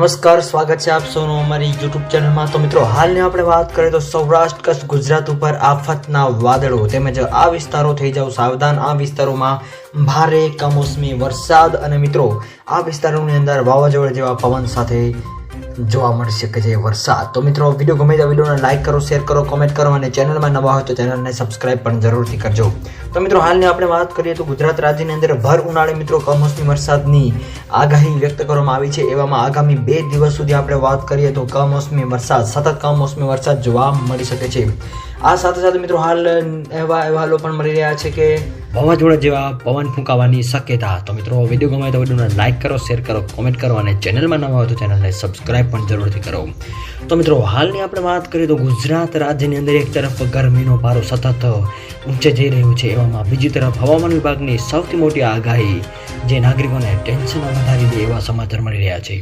નમસ્કાર, સ્વાગત છે આપ સૌનું અમારી યુટ્યુબ ચેનલમાં। તો મિત્રો, હાલની આપણે વાત કરીએ તો સૌરાષ્ટ્ર કચ્છ ગુજરાત ઉપર આફતના વાદળો તેમજ આ વિસ્તારો થઈ જાવ સાવધાન। આ વિસ્તારોમાં ભારે કમોસમી વરસાદ અને મિત્રો આ વિસ્તારોની અંદર વાવાઝોડા જેવા પવન સાથે જોવા મળી શકે છે વરસાદ। તો મિત્રો, વિડીયો ગમે તો વિડીયોને લાઈક કરો, શેર કરો, કોમેન્ટ કરો અને ચેનલમાં નવા હોય તો ચેનલને સબસ્ક્રાઇબ પણ જરૂરથી કરજો। તો મિત્રો, હાલની આપણે વાત કરીએ તો ગુજરાત રાજ્યની અંદર ભર ઉનાળે મિત્રો કમોસમી વરસાદની આગાહી વ્યક્ત કરવામાં આવી છે। એવામાં આગામી 2 દિવસ સુધી આપણે વાત કરીએ તો કમોસમી વરસાદ, સતત કમોસમી વરસાદ જોવા મળી શકે છે। આ સાથે સાથે મિત્રો હાલ એવા અહેવાલો પણ મળી રહ્યા છે કે વાવાઝોડા જેવા પવન ફૂંકાવાની શક્યતા। તો મિત્રો, વિડીયો ગમે તો વિડીયોને લાઈક કરો, શેર કરો, કોમેન્ટ કરો અને ચેનલમાં નવા હોય તો ચેનલને સબસ્ક્રાઇબ પણ જરૂરથી કરો। તો મિત્રો, હાલની આપણે વાત કરીએ તો ગુજરાત રાજ્યની અંદર એક તરફ ગરમીનો પારો સતત ઊંચે જઈ રહ્યો છે, એવામાં બીજી તરફ હવામાન વિભાગની સૌથી મોટી આગાહી જે નાગરિકોને ટેન્શન વધારી દે એવા સમાચાર મળી રહ્યા છે।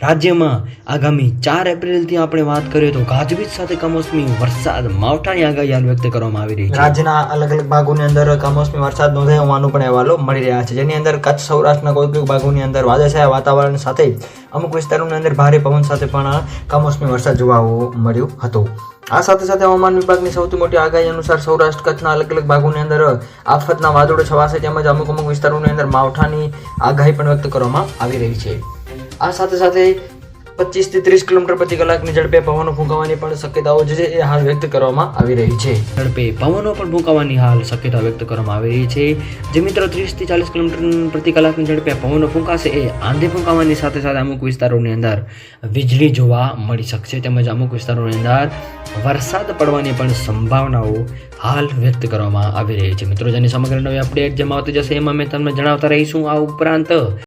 રાજ્યમાં આગામી 4 એપ્રિલથી આપણે વાત કરીએ તો ગાજવીજ સાથે કમોસમી વરસાદ માવઠાની આગાહી હાલ વ્યક્ત કરવામાં આવી રહી છે। રાજ્યના અલગ અલગ ભાગોની અંદર કમોસમી વરસાદ નોંધાયો હોવાનું પણ અહેવાલો મળી રહ્યા છે, જેની અંદર કચ્છ સૌરાષ્ટ્રના કોઈ ભાગોની અંદર વાદળછાયા વાતાવરણ સાથે અમુક વિસ્તારોની અંદર ભારે પવન સાથે પણ કમોસમી વરસાદ જોવા મળ્યો હતો। આ સાથે સાથે હવામાન વિભાગની સૌથી મોટી આગાહી અનુસાર સૌરાષ્ટ્ર કચ્છના અલગ અલગ ભાગોની અંદર આફતના વાદળો છવાશે, તેમજ અમુક વિસ્તારોની અંદર માવઠાની આગાહી પણ વ્યક્ત કરવામાં આવી રહી છે। આ સાથે સાથે 25 થી 30 કિલોમીટર પ્રતિ કલાકની ઝડપે પવનો ફૂંકાવાની પણ શક્યતાઓ જે છે એ હાલ વ્યક્ત કરવામાં આવી રહી છે। ઝડપે પવનો પણ ફૂંકાવાની હાલ શક્યતા વ્યક્ત કરવામાં આવી રહી છે। જે મિત્રો 30 થી 40 કિલોમીટર પ્રતિ કલાકની ઝડપે પવનો ફૂંકાશે એ આંધી ફૂંકાવાની સાથે સાથે અમુક વિસ્તારોની અંદર વીજળી જોવા મળી શકશે, તેમજ અમુક વિસ્તારોની અંદર વરસાદ પડવાની પણ સંભાવનાઓ હાલ વ્યક્ત કરવામાં આવી રહી છે। મિત્રો, જેની સમગ્ર નવી અપડેટ જેમાં આવતી જશે એમાં મેં તમને જણાવતા રહીશું। આ ઉપરાંત